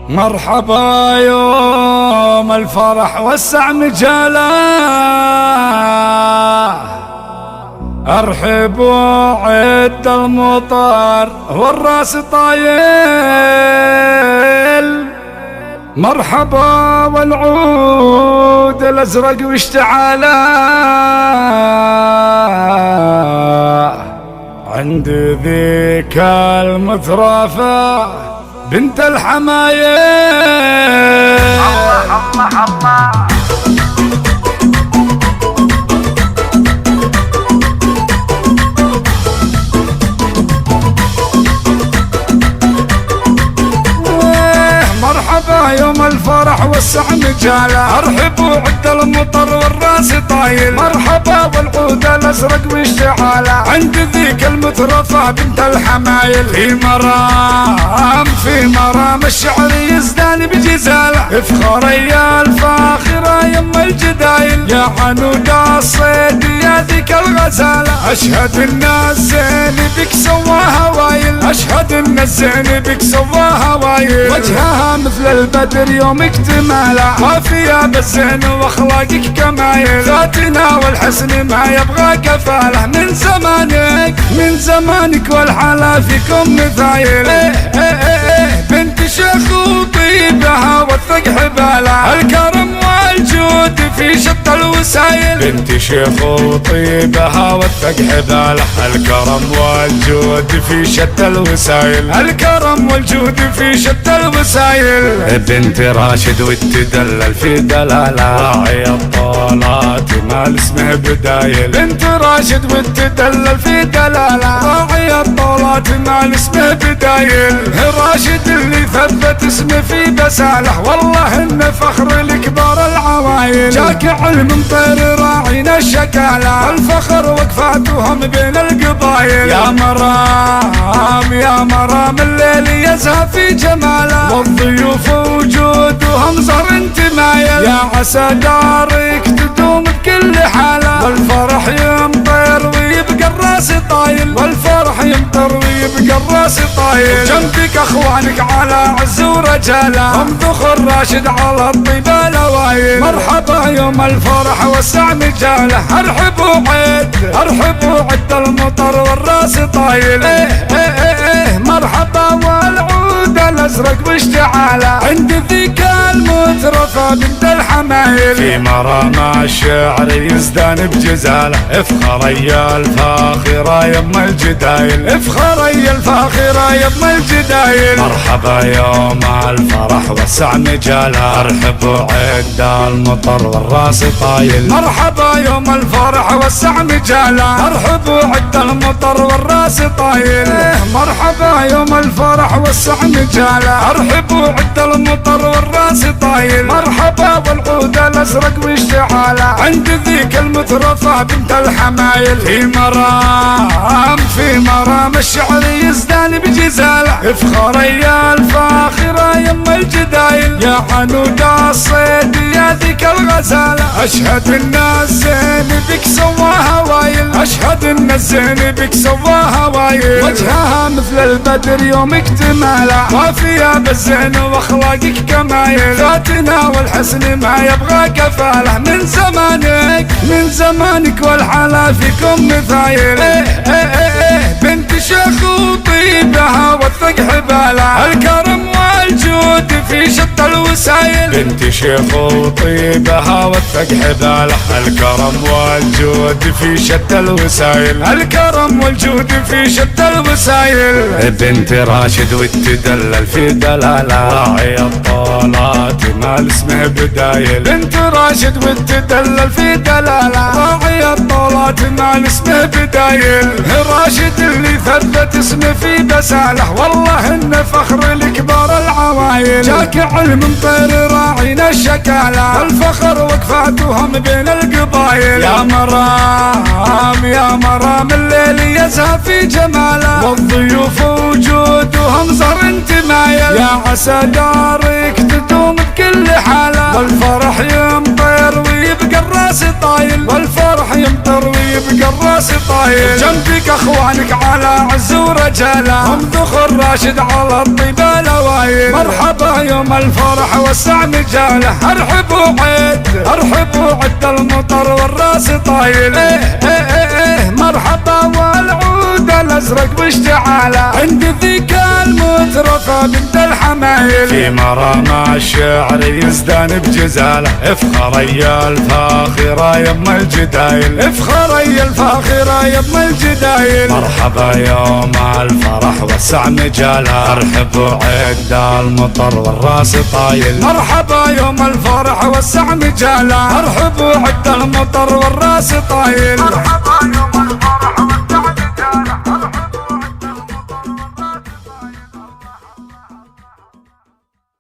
مرحبا يوم الفرح وسع مجاله، ارحب وعد المطر والراس طايل. مرحبا والعود الازرق واشتعاله، عند ذيك المترفة بنت الحمايل. الله الله الله مرحبا يوم الفرح وسع مجاله، ارحب وعد المطر والراس طايل. مرحبا والعود الازرق واشتعاله، عند ذيك المترفة بنت الحمايل. في مرام الشعر يزدان بجزاله، افخري الفاخرة يم الجدايل. يا عنود الصيد يا ذيك الغزالة، اشهد ان الزين بك سواها وايل. اشهد ان الزين بك سواها وايل. وجهها مثل البدر يوم اكتماله، وافية بالزين واخلاقك كمايل. ذاتنا والحسن ما يبغى كفاله، من زمانك والحلا فيكم مثايل. بنت شيخ وطيبها وثق حبالها، الكرم والجود في شتى الوسايل. بنت شيخ وطيبها وثق حبالها، الكرم والجود في شتى الوسايل. الكرم والجود في شتى الوسايل. بنت راشد وتدلل في دلالة، راعي الطولات مال اسمه بدايل. بنت راشد وتدلل في دلالة، راعي الطولات مال اسمه بدايل. راشد اللي ثبت اسمه في بساله، والله انه فخر لكبار العوايل. جاك علم طير راعينا الشكالة، الفخر وقفاتهم بين القبايل. يا مرام الليل يزهى في جماله، والضيوف وجودهم زهر انتمايل. يا عسى دارك تدوم بكل حالة، والفرح يمطر ويبقى الراس طايل. والفرح يمطر ويبقى الراس طايل. جنبك اخوانك على عز ورجاله، هم ذخر راشد على الطيبة لوايل. مرحبا يوم الفرح وسع مجاله، ارحب وعد المطر والراس طايل. مرحبا والعود الازرق واشتعاله، عند ذيك المترفة بنت الحمايل. في مرام الشعر يزدان بجزاله، افخري الفاخرة يم الجدايل. افخري الفاخرة يم الجدايل. مرحبا يوم الفرح وسع مجاله، ارحب وعد المطر والراس طايل. مرحبا يوم الفرح وسع مجاله، ارحب وعد المطر والراس طايل. مرحبا يوم الفرح وسع مجاله، ارحب وعد المطر والراس طايل. مرحبا والعود الازرق واشتعاله، عند ذيك المترفة بنت الحمايل. في مرام الشعر يزدان بجزاله، افخري الفاخرة يم الجدايل. يا عنود الصيد يا ذيك الغزالة، اشهد ان الزين بك سواها وايل. اشهد ان الزين بك سواها وايل. وجهها مثل البدر يوم اكتماله، وافية بالزين واخلاقك كمايل. ذاتنا والحسن ما يبغى كفاله، من زمانك والحلا فيكم مثايل. بنت شيخ وطيبها وثق حبالها، الكرم والجود في شتى الوسايل. بنت شيخ وطيبها وثق حبالها، الكرم والجود في شتى الوسايل. الكرم والجود في شتى الوسايل. بنت راشد وتدلل في دلالة، راعي الطولات مال اسمه بدايل. بنت راشد وتدلل في دلالة، راعي الطولات مال اسمه بدايل. راشد اللي ثبت اسمه في بساله، والله انه فخر لكبار العوايل. جاك علم طير راعينا الشكالة، الفخر وقفاتهم بين القبايل. يا مرام الليل يزهى في جماله، والضيوف وجودهم زهر انتمايل. يا عسى دارك تدوم بكل حالة، والفرح يمطر ويبقى الراس طايل. والفرح يمطر ويبقى الراس طايل. جنبك اخوانك على عز ورجاله، هم ذخر راشد على الطيبة لوايل. مرحبا مرحبا يوم الفرح وسع مجاله، ارحب وعد ارحب وعد المطر والراس طايل. مرحبا والعود الازرق باشتعاله، عند ذيك المترفه بنت الحمايل. في مرام الشعر يزدان بجزاله، افخري الفاخره يم الجدايل، افخري الفاخره يم الجدايل. مرحبا يوم الفرح وسع مجاله، ارحب وعد المطر والراس طايل. مرحبا يوم الفرح وسع مجاله، ارحب وعد المطر والراس طايل. مرحبا يوم